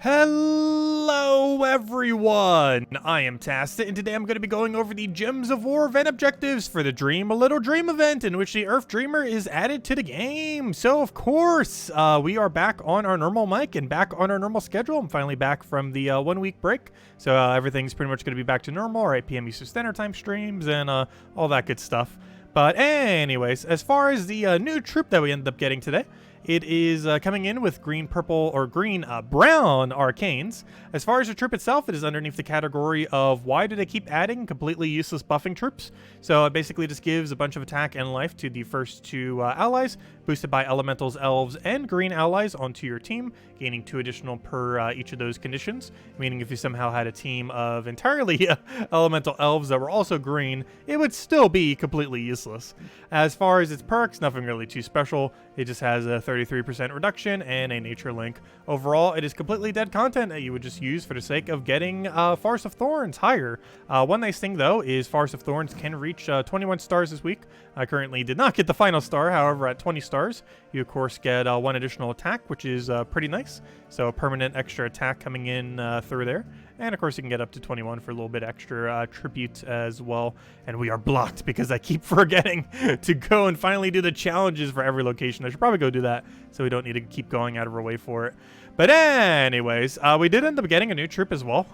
Hello everyone, I am Tasta, and today I'm going to be going over the Gems of War event objectives for the Dream a Little Dream event, in which the Earth Dreamer is added to the game. So of course, we are back on our normal mic and back on our normal schedule. I'm finally back from the 1 week break, so everything's pretty much going to be back to normal, our 8 p.m. Eastern Standard Time streams and all that good stuff. But anyways, as far as the new troop that we ended up getting today, it is coming in with green, purple, or green, brown arcanes. As far as the troop itself, it is underneath the category of why do they keep adding completely useless buffing troops. So it basically just gives a bunch of attack and life to the first two allies, boosted by elementals, elves, and green allies onto your team, gaining 2 additional per each of those conditions. Meaning if you somehow had a team of entirely elemental elves that were also green, it would still be completely useless. As far as its perks, nothing really too special. It just has a 33% reduction and a nature link. Overall, it is completely dead content that you would just use for the sake of getting Forest of Thorns higher. One nice thing though is Forest of Thorns can reach 21 stars this week. I currently did not get the final star, however at 20 stars you of course get 1 additional attack, which is pretty nice. So a permanent extra attack coming in through there. And of course you can get up to 21 for a little bit extra tribute as well. And we are blocked because I keep forgetting to go and finally do the challenges for every location. I should probably go do that so we don't need to keep going out of our way for it. But anyways, we did end up getting a new troop as well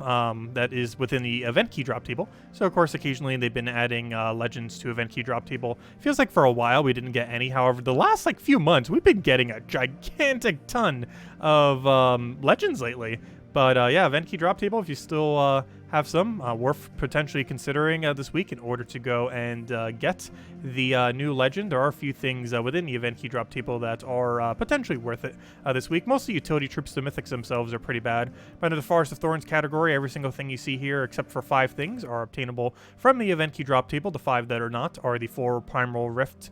that is within the event key drop table. So of course occasionally they've been adding legends to event key drop table. Feels like for a while we didn't get any. However, the last like few months we've been getting a gigantic ton of legends lately. But yeah, event key drop table, if you still have some, worth potentially considering this week in order to go and get the new legend. There are a few things within the event key drop table that are potentially worth it this week. Most of the utility troops, the mythics themselves, are pretty bad. But under the Forest of Thorns category, every single thing you see here, except for 5 things, are obtainable from the event key drop table. The 5 that are not are the 4 Primal Rift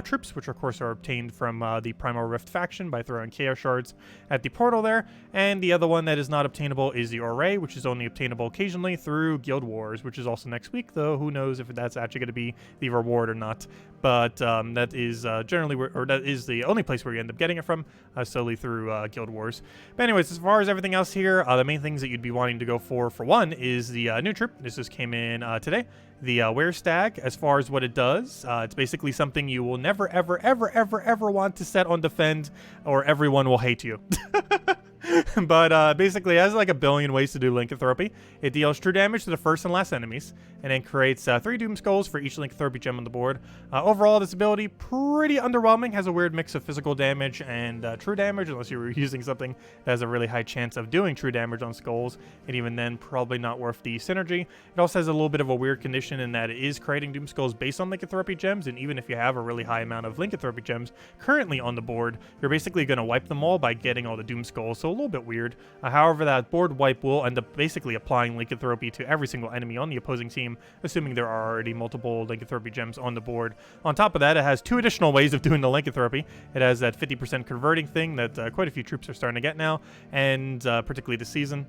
troops, which of course are obtained from the Primal Rift faction by throwing Chaos Shards at the portal there. And the other one that is not obtainable is the Array, which is only obtainable occasionally through Guild Wars, which is also next week, though who knows if that's actually going to be the reward or not. But that is generally that is the only place where you end up getting it from, solely through Guild Wars. But anyways, as far as everything else here, the main things that you'd be wanting to go for one is the new troop. This just came in today. The Werestag, as far as what it does, it's basically something you will never, ever want to set on defend, or everyone will hate you. But basically, it has like a billion ways to do Lycanthropy. It deals true damage to the first and last enemies, and then creates 3 Doom Skulls for each Lycanthropy gem on the board. Overall, this ability, pretty underwhelming. Has a weird mix of physical damage and true damage, unless you were using something that has a really high chance of doing true damage on skulls, and even then, probably not worth the synergy. It also has a little bit of a weird condition in that it is creating Doom Skulls based on Lycanthropy gems, and even if you have a really high amount of Lycanthropy gems currently on the board, you're basically going to wipe them all by getting all the Doom Skulls, so a little bit weird. However, that board wipe will end up basically applying Lycanthropy to every single enemy on the opposing team, assuming there are already multiple Lycanthropy gems on the board. On top of that, it has 2 additional ways of doing the Lycanthropy. It has that 50% converting thing that quite a few troops are starting to get now, and particularly this season.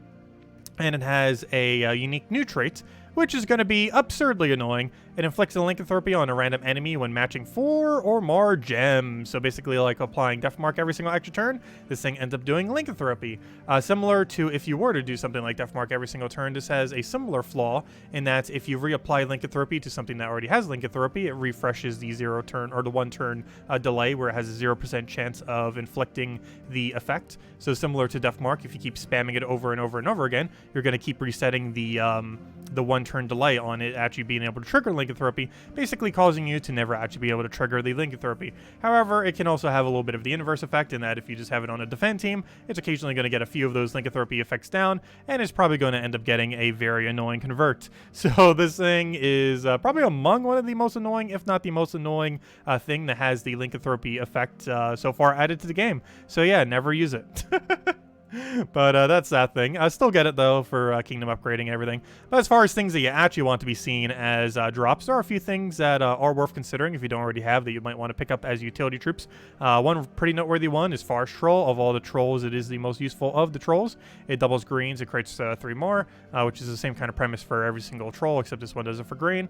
And it has a unique new trait, which is going to be absurdly annoying. It inflicts a Lycanthropy on a random enemy when matching 4 or more gems. So basically like applying Death Mark every single extra turn, this thing ends up doing Lycanthropy. Similar to if you were to do something like Death Mark every single turn, this has a similar flaw in that if you reapply Lycanthropy to something that already has Lycanthropy, it refreshes the 0 turn or the 1 turn delay, where it has a 0% chance of inflicting the effect. So similar to Death Mark, if you keep spamming it over and over and over again, you're going to keep resetting the 1 turn delay on it actually being able to trigger Lycanthropy, basically causing you to never actually be able to trigger the Lycanthropy. However, it can also have a little bit of the inverse effect in that if you just have it on a defend team, it's occasionally going to get a few of those Lycanthropy effects down, and it's probably going to end up getting a very annoying convert. So this thing is probably among one of the most annoying, if not the most annoying thing that has the Lycanthropy effect so far added to the game. So yeah, never use it. But that's that thing. I still get it though for kingdom upgrading and everything. But as far as things that you actually want to be seen as drops, there are a few things that are worth considering if you don't already have that you might want to pick up as utility troops. One pretty noteworthy one is Forest Troll. Of all the trolls, it is the most useful of the trolls. It doubles greens, it creates 3 more, which is the same kind of premise for every single troll, except this one does it for green.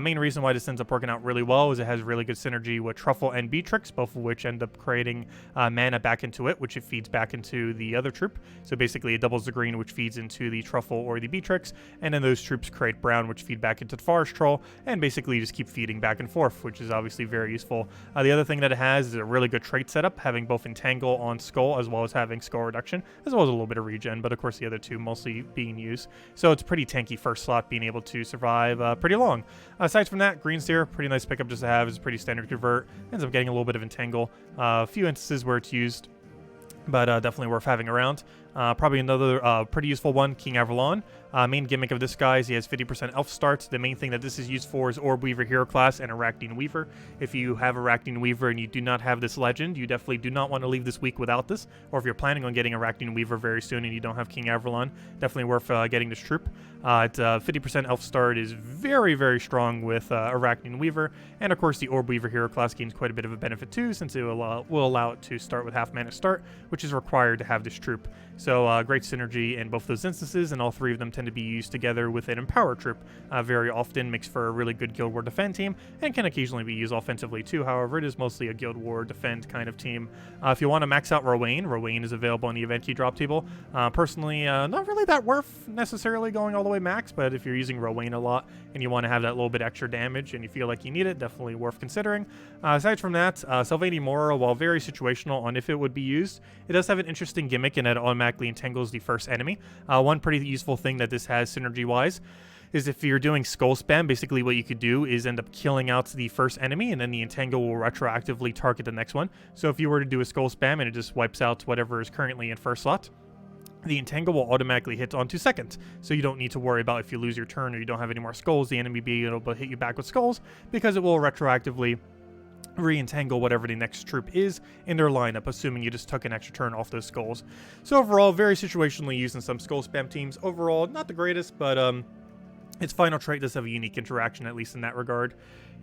Main reason why this ends up working out really well is it has really good synergy with Truffle and Beatrix, both of which end up creating mana back into it, which it feeds back into the other troop. So basically it doubles the green, which feeds into the Truffle or the Beatrix, and then those troops create brown, which feed back into the Forest Troll, and basically just keep feeding back and forth, which is obviously very useful. The other thing that it has is a really good trait setup, having both Entangle on Skull as well as having Skull Reduction, as well as a little bit of regen, but of course the other two mostly being used. So it's pretty tanky first slot, being able to survive pretty long. Aside from that, Green's here, pretty nice pickup just to have, is a pretty standard convert, ends up getting a little bit of Entangle. A few instances where it's used, but definitely worth having around. Probably another pretty useful one, King Avalon. Main gimmick of this guy is he has 50% elf starts. The main thing that this is used for is Orb Weaver hero class and Arachne Weaver. If you have Arachne Weaver and you do not have this legend, you definitely do not want to leave this week without this. Or if you're planning on getting Arachne Weaver very soon and you don't have King Avalon, definitely worth getting this troop. It's 50% elf start is very, very strong with Arachne Weaver. And of course the Orb Weaver hero class gains quite a bit of a benefit too, since it will allow it to start with half mana start, which is required to have this troop. So great synergy in both those instances, and all three of them tend to be used together with an Empower troop. Very often makes for a really good Guild War defend team, and can occasionally be used offensively too. However, it is mostly a Guild War defend kind of team. If you want to max out Rowain is available on the event key drop table. Personally, not really that worth necessarily going all the way max, but if you're using Rowain a lot and you want to have that little bit extra damage and you feel like you need it, definitely worth considering. Aside from that, Sylvanie Mora, while very situational on if it would be used, it does have an interesting gimmick in that it automatically entangles the first enemy. One pretty useful thing that this has synergy-wise is if you're doing skull spam, basically what you could do is end up killing out the first enemy, and then the entangle will retroactively target the next one. So if you were to do a skull spam and it just wipes out whatever is currently in first slot, the entangle will automatically hit onto second. So you don't need to worry about if you lose your turn or you don't have any more skulls, the enemy being able to hit you back with skulls, because it will retroactively re-entangle whatever the next troop is in their lineup, assuming you just took an extra turn off those skulls. So overall, very situationally used in some skull spam teams. Overall, not the greatest, but its final trait does have a unique interaction, at least in that regard.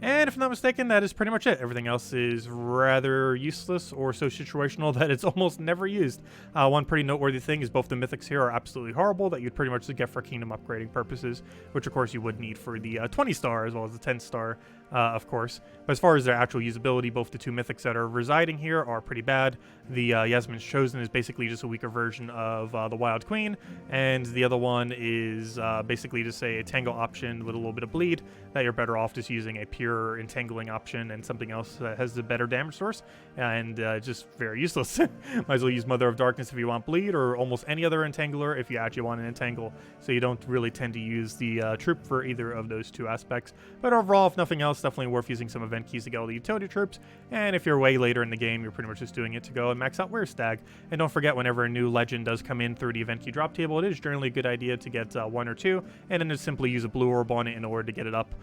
And if I'm not mistaken, that is pretty much it. Everything else is rather useless or so situational that it's almost never used. One pretty noteworthy thing is both the mythics here are absolutely horrible that you'd pretty much just get for kingdom upgrading purposes, which of course you would need for the 20 star as well as the 10 star, of course. But as far as their actual usability, both the two mythics that are residing here are pretty bad. The Yasmin's Chosen is basically just a weaker version of the Wild Queen, and the other one is basically just a tangle option with a little bit of bleed that you're better off just using a pure entangling option and something else that has the better damage source, and just very useless. Might as well use Mother of Darkness if you want bleed, or almost any other entangler if you actually want an entangle, so you don't really tend to use the troop for either of those two aspects. But overall, if nothing else, definitely worth using some event keys to get all the utility troops, and if you're way later in the game, you're pretty much just doing it to go and max out Werestag. And don't forget, whenever a new legend does come in through the event key drop table, it is generally a good idea to get one or two, and then just simply use a blue orb on it in order to get it up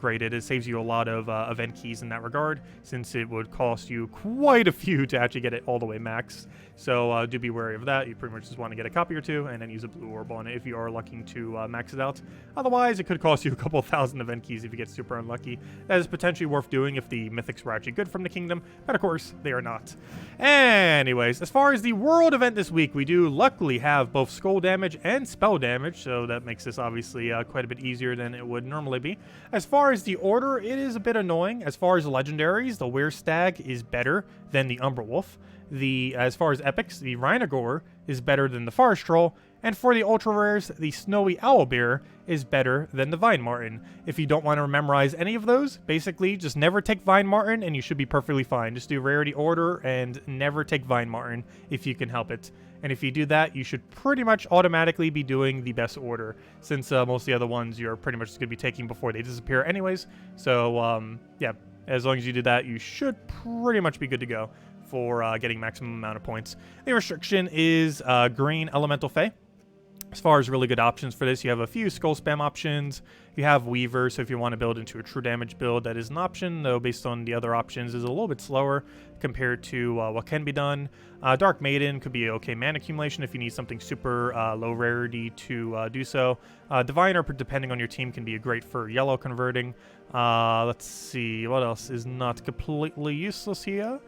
graded. It saves you a lot of event keys in that regard, since it would cost you quite a few to actually get it all the way maxed. So do be wary of that. You pretty much just want to get a copy or two and then use a blue orb on it if you are looking to max it out. Otherwise, it could cost you a couple thousand event keys if you get super unlucky. That is potentially worth doing if the mythics were actually good from the kingdom, but of course they are not. Anyways, as far as the world event this week, we do luckily have both skull damage and spell damage, so that makes this obviously quite a bit easier than it would normally be. As far as the order, it is a bit annoying. As far as legendaries, the Werestag is better than the Umbra Wolf. As far as epics, the Rhinogore is better than the Forest Troll, and for the ultra rares, the Snowy Owlbear is better than the Vine Marten. If you don't want to memorize any of those, basically just never take Vine Marten and you should be perfectly fine. Just do rarity order and never take Vine Marten if you can help it. And if you do that, you should pretty much automatically be doing the best order, since most of the other ones you're pretty much just going to be taking before they disappear anyways. So yeah, as long as you do that, you should pretty much be good to go for getting maximum amount of points. The restriction is Green Elemental Fae. As far as really good options for this, you have a few skull spam options. You have Weaver, so if you want to build into a true damage build, that is an option, though based on the other options is a little bit slower compared to what can be done. Dark Maiden could be okay mana accumulation if you need something super low rarity to do so. Diviner, depending on your team, can be great for yellow converting. Let's see, what else is not completely useless here?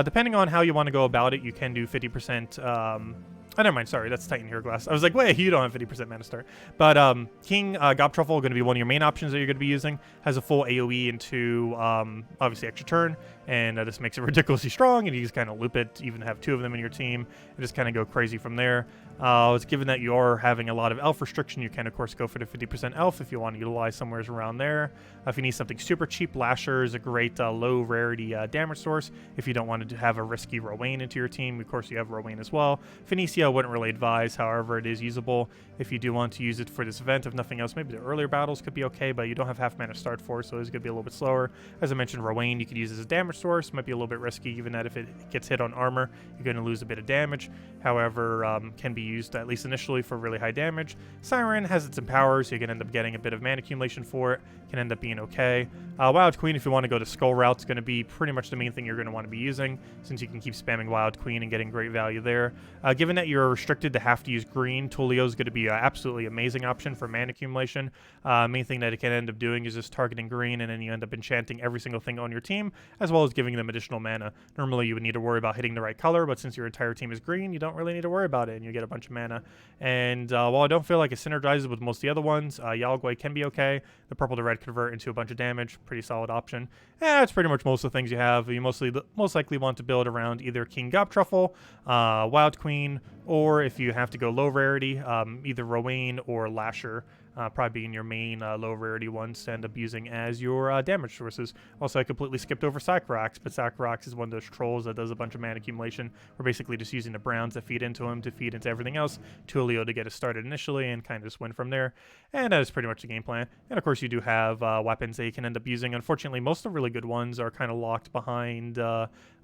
Depending on how you want to go about it, you can do 50%... Oh, never mind. Sorry, that's Titan Hero Glass. I was like, wait, you don't have 50% mana start. But King Gobtruffle, going to be one of your main options that you're going to be using. Has a full AoE into, obviously, extra turn. And this makes it ridiculously strong. And you just kind of loop it, even have two of them in your team. And just kind of go crazy from there. Given that you are having a lot of elf restriction, you can of course go for the 50% elf if you want to utilize somewhere around there. If you need something super cheap, Lasher is a great low rarity damage source. If you don't want to have a risky Rowan into your team, of course you have Rowan as well. Phoenicia I wouldn't really advise, however it is usable if you do want to use it for this event. If nothing else, maybe the earlier battles could be okay, but you don't have half mana start for, so it's going to be a little bit slower. As I mentioned, Rowan you could use as a damage source, might be a little bit risky given that if it gets hit on armor, you're going to lose a bit of damage. However, can be used at least initially for really high damage. Siren has its empowers, so you can end up getting a bit of mana accumulation for it, can end up being okay. Wild Queen, if you want to go to Skull route, is going to be pretty much the main thing you're going to want to be using, since you can keep spamming Wild Queen and getting great value there. Given that you're restricted to have to use green, Tulio is going to be an absolutely amazing option for mana accumulation. Main thing that it can end up doing is just targeting green, and then you end up enchanting every single thing on your team, as well as giving them additional mana. Normally you would need to worry about hitting the right color, but since your entire team is green, you don't really need to worry about it, and you get a bunch of mana. And while I don't feel like it synergizes with most of the other ones, Yalgway can be okay. The purple to red convert into a bunch of damage, pretty solid option. That's pretty much most of the things you have. You most likely want to build around either King Gobtruffle, Wild Queen, or if you have to go low rarity, either Rowan or Lasher. Probably being your main low rarity ones to end up using as your damage sources. Also, I completely skipped over Sacrox, but Sacrox is one of those trolls that does a bunch of mana accumulation. We're basically just using the browns that feed into him to feed into everything else. Tulio to get us started initially and kind of just win from there. And that is pretty much the game plan. And of course, you do have weapons that you can end up using. Unfortunately, most of the really good ones are kind of locked behind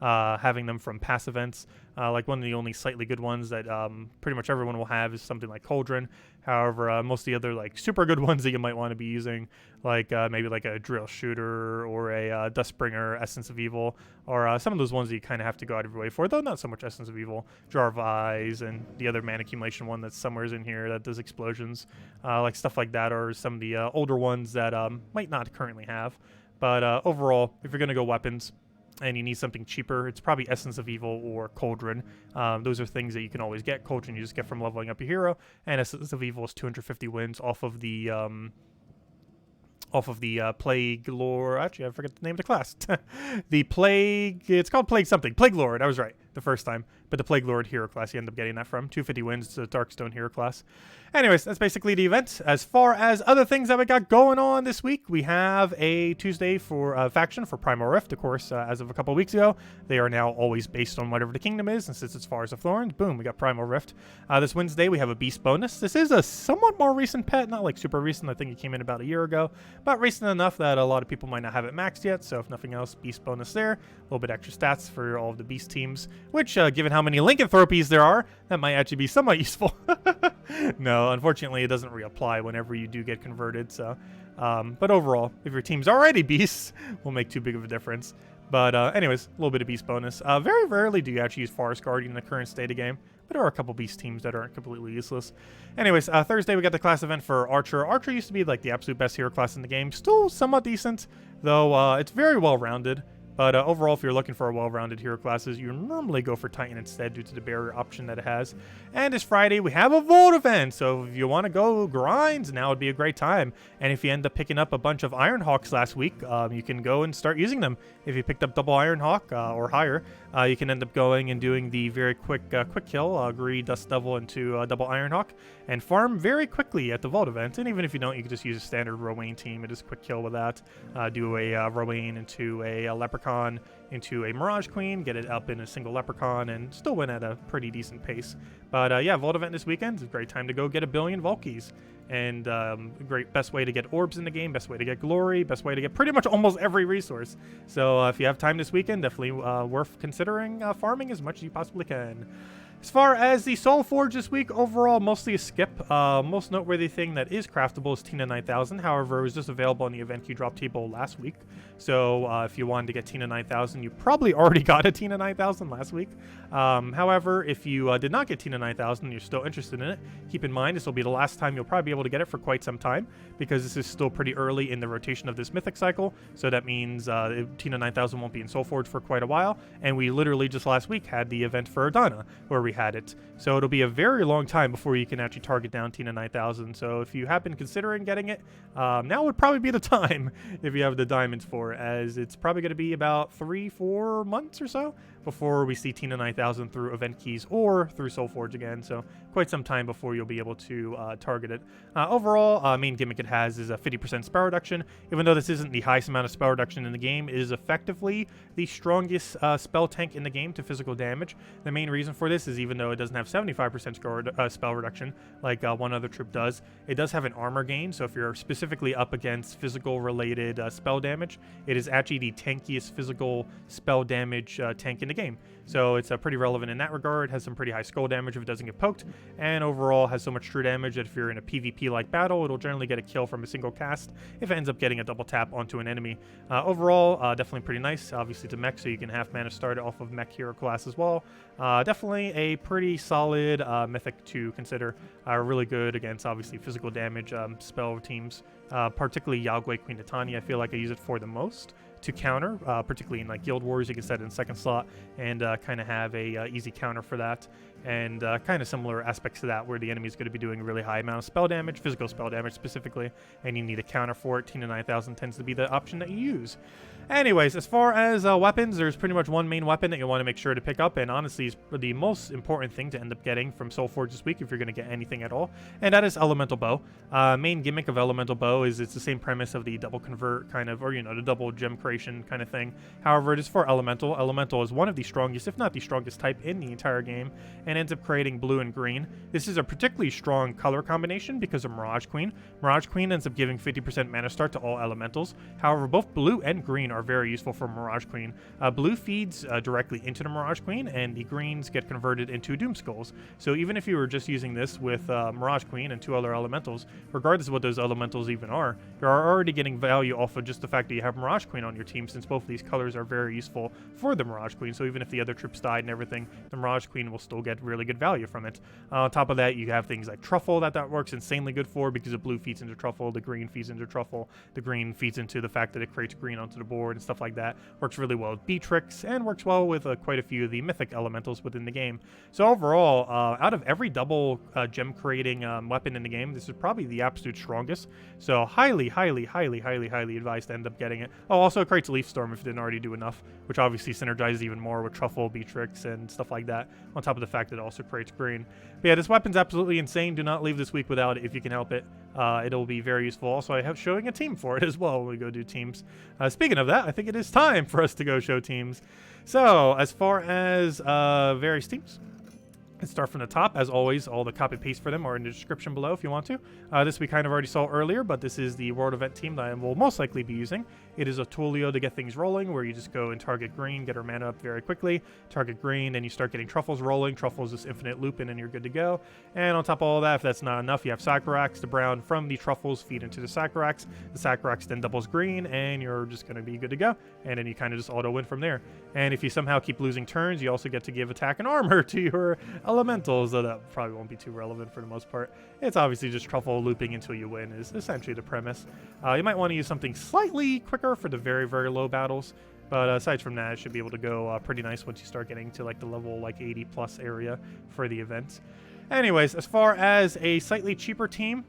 having them from past events. Like one of the only slightly good ones that pretty much everyone will have is something like Cauldron. However, most of the other like super good ones that you might want to be using, like maybe like a Drill Shooter or a Dustbringer, Essence of Evil, or some of those ones that you kind of have to go out of your way for, though not so much Essence of Evil, Jar of Eyes, and the other mana accumulation one that's somewhere's in here that does explosions, like stuff like that, or some of the older ones that might not currently have. But overall, if you're going to go weapons, and you need something cheaper, it's probably Essence of Evil or Cauldron. Those are things that you can always get. Cauldron you just get from leveling up your hero, and Essence of Evil is 250 wins off of the Plague Lord. Actually, I forget the name of the class. The Plague, it's called Plague something. Plague Lord, I was right the first time. But the Plague Lord hero class, you end up getting that from. 250 wins, it's a Darkstone hero class. Anyways, that's basically the event. As far as other things that we got going on this week, we have a Tuesday for faction for Primal Rift, of course, as of a couple weeks ago. They are now always based on whatever the kingdom is, and since it's Forest of Thorns, boom, we got Primal Rift. This Wednesday, we have a Beast bonus. This is a somewhat more recent pet, not like super recent. I think it came in about a year ago, but recent enough that a lot of people might not have it maxed yet, so if nothing else, Beast bonus there. A little bit extra stats for all of the Beast teams, which, given how many Lycanthropies there are, that might actually be somewhat useful. No, unfortunately, it doesn't reapply whenever you do get converted, so... but overall, if your team's already Beasts, won't make too big of a difference. But anyways, a little bit of Beast bonus. Very rarely do you actually use Forest Guardian in the current state of game, but there are a couple Beast teams that aren't completely useless. Anyways, Thursday we got the class event for Archer. Archer used to be like the absolute best hero class in the game. Still somewhat decent, though it's very well-rounded. But overall, if you're looking for a well-rounded hero classes, you normally go for Titan instead due to the barrier option that it has. And this Friday, we have a Vault event, so if you want to go grinds, now would be a great time. And if you end up picking up a bunch of Ironhawks last week, you can go and start using them. If you picked up double Ironhawk or higher, you can end up going and doing the very quick kill, Greed, Dust Devil into double Ironhawk, and farm very quickly at the Vault event. And even if you don't, you can just use a standard Rowan team. It is quick kill with that. Do a Rowan into a Leprechaun, into a Mirage Queen, get it up in a single Leprechaun, and still win at a pretty decent pace. But yeah, Vault event this weekend is a great time to go get 1 billion Vault keys. And great best way to get orbs in the game, best way to get glory, best way to get pretty much almost every resource. So if you have time this weekend, definitely worth considering farming as much as you possibly can. As far as the Soul Forge this week, overall, mostly a skip. Most noteworthy thing that is craftable is Tina 9000. However, it was just available on the event queue drop table last week. So if you wanted to get Tina 9000, you probably already got a Tina 9000 last week. However, if you did not get Tina 9000 and you're still interested in it, keep in mind this will be the last time you'll probably be able to get it for quite some time, because this is still pretty early in the rotation of this mythic cycle. So that means Tina 9000 won't be in Soul Forge for quite a while. And we literally just last week had the event for Adana, where we had it. So it'll be a very long time before you can actually target down Tina 9000. So if you have been considering getting it, now would probably be the time if you have the diamonds for it, as it's probably going to be about 3-4 months or so before we see Tina 9000 through event keys or through Soulforge again, so quite some time before you'll be able to target it. Overall, main gimmick it has is a 50% spell reduction. Even though this isn't the highest amount of spell reduction in the game, it is effectively the strongest spell tank in the game to physical damage. The main reason for this is even though it doesn't have 75% spell reduction like one other troop does, it does have an armor gain, so if you're specifically up against physical related spell damage, it is actually the tankiest physical spell damage tank in the game. So it's pretty relevant in that regard, has some pretty high skull damage if it doesn't get poked, and overall has so much true damage that if you're in a PvP-like battle, it'll generally get a kill from a single cast if it ends up getting a double tap onto an enemy. Overall, definitely pretty nice. Obviously it's a mech, so you can half mana start it off of mech hero class as well. Definitely a pretty solid mythic to consider. Really good against obviously physical damage spell teams, particularly Yagwe Queen Titania. I feel like I use it for the most to counter, particularly in like Guild Wars. You can set it in second slot and kind of have a easy counter for that, and kind of similar aspects to that where the enemy is going to be doing a really high amount of spell damage, physical spell damage specifically, and you need a counter for it. Tina 9000 tends to be the option that you use. Anyways, as far as weapons, there's pretty much one main weapon that you want to make sure to pick up, and honestly is the most important thing to end up getting from Soulforge this week if you're going to get anything at all, and that is Elemental Bow. Main gimmick of Elemental Bow is it's the same premise of the double convert kind of, or you know, the double gem creation kind of thing. However, it is for Elemental. Elemental is one of the strongest, if not the strongest type in the entire game, and ends up creating blue and green. This is a particularly strong color combination because of Mirage Queen. Mirage Queen ends up giving 50% mana start to all elementals. However, both blue and green are very useful for Mirage Queen. Blue feeds directly into the Mirage Queen, and the greens get converted into Doom Skulls. So even if you were just using this with Mirage Queen and two other elementals, regardless of what those elementals even are, you're already getting value off of just the fact that you have Mirage Queen on your team, since both of these colors are very useful for the Mirage Queen. So even if the other troops died and everything, the Mirage Queen will still get really good value from it. On top of that, you have things like Truffle that works insanely good for, because the blue feeds into Truffle, the green feeds into Truffle, the green feeds into the fact that it creates green onto the board and stuff like that. Works really well with Beatrix, and works well with quite a few of the mythic elementals within the game. So overall, out of every double gem creating weapon in the game, this is probably the absolute strongest. So highly advised to end up getting it. Oh, also it creates Leaf Storm if it didn't already do enough, which obviously synergizes even more with Truffle, Beatrix, and stuff like that, on top of the fact that it also creates green. But yeah, this weapon's absolutely insane. Do not leave this week without it if you can help it. It'll be very useful. Also, I have showing a team for it as well when we go do teams. Speaking of that, I think it is time for us to go show teams. So as far as various teams, let's start from the top. As always, all the copy paste for them are in the description below if you want to. This we kind of already saw earlier, but this is the World Event team that I will most likely be using. It is a Tulio to get things rolling, where you just go and target green, get her mana up very quickly, target green, then you start getting Truffles rolling. Truffles is infinite looping, and you're good to go. And on top of all that, if that's not enough, you have Sakurax. The brown from the Truffles feed into the Sakurax. The Sakurax then doubles green, and you're just going to be good to go. And then you kind of just auto-win from there. And if you somehow keep losing turns, you also get to give attack and armor to your elementals, though that probably won't be too relevant for the most part. It's obviously just Truffle looping until you win is essentially the premise. You might want to use something slightly quicker for the very low battles, but aside from that, it should be able to go pretty nice once you start getting to like the level like 80 plus area for the event. Anyways, as far as a slightly cheaper team,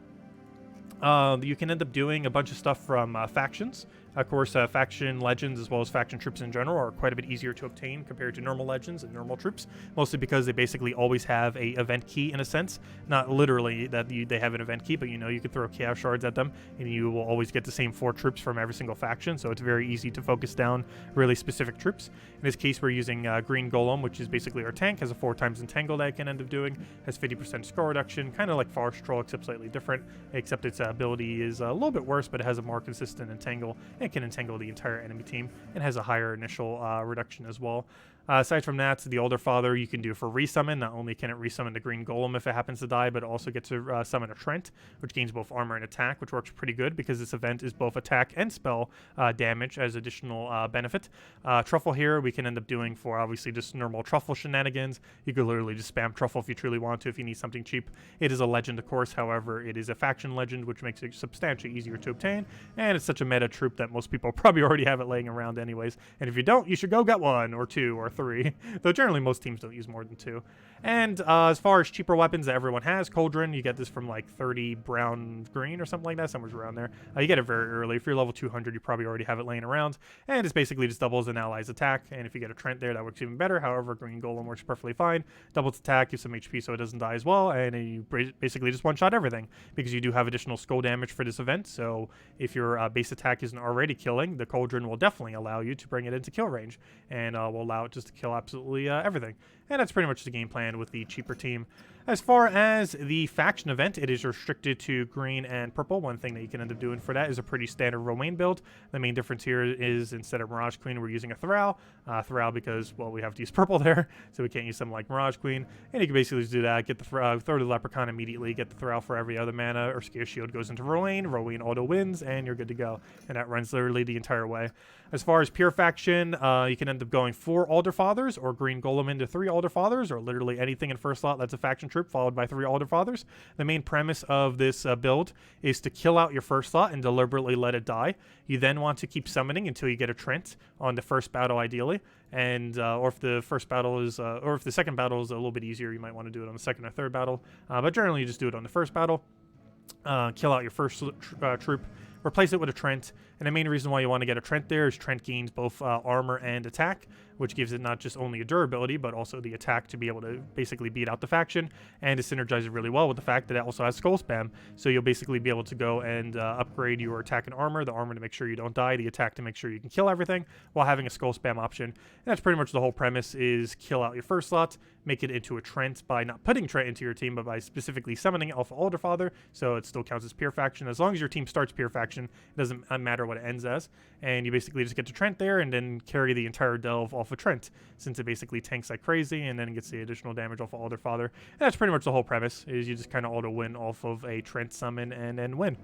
you can end up doing a bunch of stuff from factions. Of course, faction legends as well as faction troops in general are quite a bit easier to obtain compared to normal legends and normal troops, mostly because they basically always have a event key in a sense. Not literally that they have an event key, but you know, you can throw chaos shards at them and you will always get the same 4 troops from every single faction, so it's very easy to focus down really specific troops. In this case, we're using Green Golem, which is basically our tank, has a 4 times entangle that it can end up doing, has 50% score reduction, kind of like Forest Troll except slightly different, except its ability is a little bit worse, but it has a more consistent entangle. It can entangle the entire enemy team and has a higher initial reduction as well. Aside from that, the Older Father you can do for resummon. Not only can it resummon the Green Golem if it happens to die, but it also gets to summon a Trent, which gains both armor and attack, which works pretty good because this event is both attack and spell damage as additional benefit. Truffle here we can end up doing for obviously just normal Truffle shenanigans. You could literally just spam Truffle if you truly want to, if you need something cheap. It is a legend, of course, however, it is a faction legend, which makes it substantially easier to obtain, and it's such a meta troop that most people probably already have it laying around anyways, and if you don't, you should go get 1 or 2 or 3, though generally most teams don't use more than 2. And as far as cheaper weapons that everyone has, Cauldron, you get this from like 30 brown green or something like that, somewhere around there. You get it very early. If you're level 200, you probably already have it laying around. And it's basically just doubles an ally's attack. And if you get a Trent there, that works even better. However, Green Golem works perfectly fine. Doubles attack, gives some HP so it doesn't die as well. And you basically just one-shot everything because you do have additional skull damage for this event. So if your base attack isn't already killing, the Cauldron will definitely allow you to bring it into kill range. And will allow it just to kill absolutely everything. And that's pretty much the game plan with the cheaper team. As far as the faction event, it is restricted to green and purple. One thing that you can end up doing for that is a pretty standard Romaine build. The main difference here is instead of Mirage Queen, we're using a Thrall. Thrall because, well, we have to use purple there, so we can't use something like Mirage Queen. And you can basically just do that, get the throw the Leprechaun immediately, get the Thrall for every other mana, or Scare Shield goes into Romaine auto wins, and you're good to go. And that runs literally the entire way. As far as pure faction, you can end up going 4 Alder Fathers, or Green Golem into 3 Alder Fathers, or literally anything in first slot that's a faction troop followed by 3 Alder Fathers. The main premise of this build is to kill out your first slot and deliberately let it die. You then want to keep summoning until you get a Trent on the first battle, ideally. And or if the first battle is, or if the second battle is a little bit easier, you might want to do it on the second or third battle. But generally, you just do it on the first battle. Kill out your first troop. Replace it with a Trent, and the main reason why you want to get a Trent there is Trent gains both armor and attack, which gives it not just only a durability, but also the attack to be able to basically beat out the faction, and it synergizes really well with the fact that it also has skull spam, so you'll basically be able to go and upgrade your attack and armor, the armor to make sure you don't die, the attack to make sure you can kill everything, while having a skull spam option. And that's pretty much the whole premise, is kill out your first slot, make it into a Trent by not putting Trent into your team, but by specifically summoning Alpha Alder Father, so it still counts as pure faction. As long as your team starts pure faction, it doesn't matter what it ends as, and you basically just get to Trent there and then carry the entire delve off of Trent, since it basically tanks like crazy and then gets the additional damage off of Alder Father. And that's pretty much the whole premise, is you just kind of auto win off of a Trent summon and then win.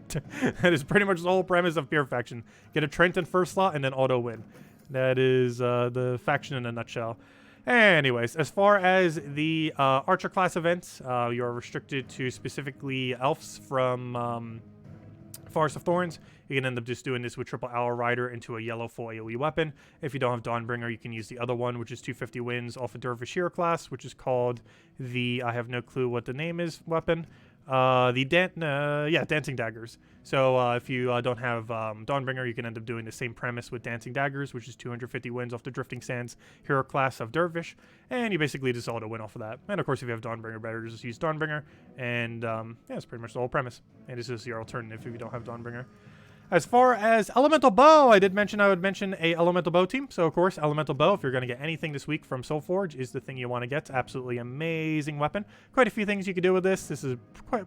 That is pretty much the whole premise of pure faction. Get a Trent in first slot and then auto win. That is the faction in a nutshell. Anyways, as far as the Archer class events, you're restricted to specifically elves from Forest of Thorns. You can end up just doing this with triple Owl Rider into a yellow full AoE weapon. If you don't have Dawnbringer, you can use the other one, which is 250 wins off a Dervish Hero class, which is called the, I have no clue what the name is, weapon. Dancing Daggers. So if you don't have Dawnbringer, you can end up doing the same premise with Dancing Daggers, which is 250 wins off the Drifting Sands Hero class of Dervish, and you basically just auto win off of that. And of course, if you have Dawnbringer, better just use Dawnbringer, and yeah, that's pretty much the whole premise. And this is your alternative if you don't have Dawnbringer. As far as Elemental Bow, I would mention a Elemental Bow team. So, of course, Elemental Bow, if you're going to get anything this week from Soulforge, is the thing you want to get. Absolutely amazing weapon. Quite a few things you could do with this. This is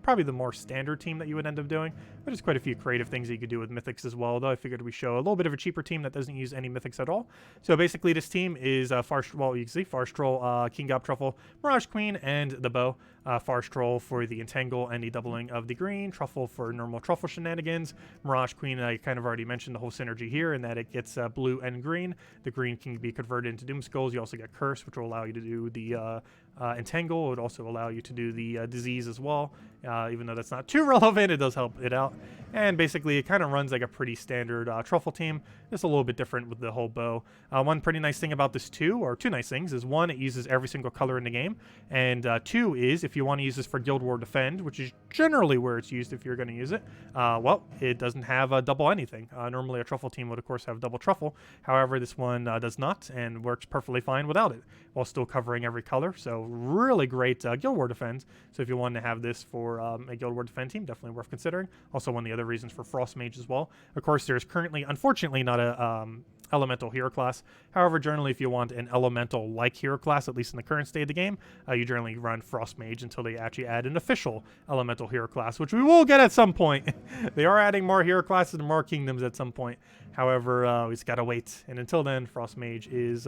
probably the more standard team that you would end up doing. But there's quite a few creative things that you could do with Mythics as well, though I figured we show a little bit of a cheaper team that doesn't use any Mythics at all. So, basically, this team is Farce Troll, King Gob Truffle, Mirage Queen, and the Bow. Farce Troll for the Entangle and the doubling of the green, Truffle for normal Truffle shenanigans, Mirage Queen, I kind of already mentioned the whole synergy here in that it gets blue and green. The green can be converted into Doom Skulls. You also get Curse, which will allow you to do the Entangle. It would also allow you to do the Disease as well. Even though that's not too relevant, it does help it out. And basically, it kind of runs like a pretty standard Truffle team. Just a little bit different with the whole bow. One pretty nice thing about this too, or two nice things, is one, it uses every single color in the game. And two is, if you want to use this for Guild War Defend, which is generally where it's used if you're going to use it, well, it doesn't have double anything. Normally, a Truffle team would, of course, have double Truffle. However, this one does not and works perfectly fine without it, while still covering every color. So really great Guild War Defend. So if you want to have this for a Guild War Defend team, definitely worth considering. Also one of the other reasons for Frost Mage as well. Of course, there's currently, unfortunately, not a elemental hero class. However, generally, if you want an elemental-like hero class, at least in the current state of the game, you generally run Frost Mage until they actually add an official elemental hero class, which we will get at some point. They are adding more hero classes and more kingdoms at some point. However, we just gotta wait. And until then, Frost Mage is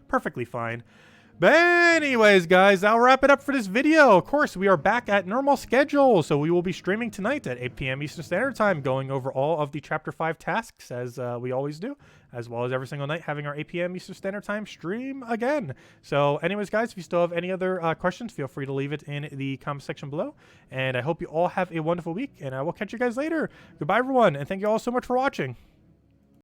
perfectly fine. But anyways, guys, that'll wrap it up for this video. Of course, we are back at normal schedule, so we will be streaming tonight at 8 p.m. Eastern Standard Time, going over all of the Chapter 5 tasks, as we always do, as well as every single night having our 8 p.m. Eastern Standard Time stream again. So anyways, guys, if you still have any other questions, feel free to leave it in the comment section below. And I hope you all have a wonderful week, and I will catch you guys later. Goodbye, everyone, and thank you all so much for watching.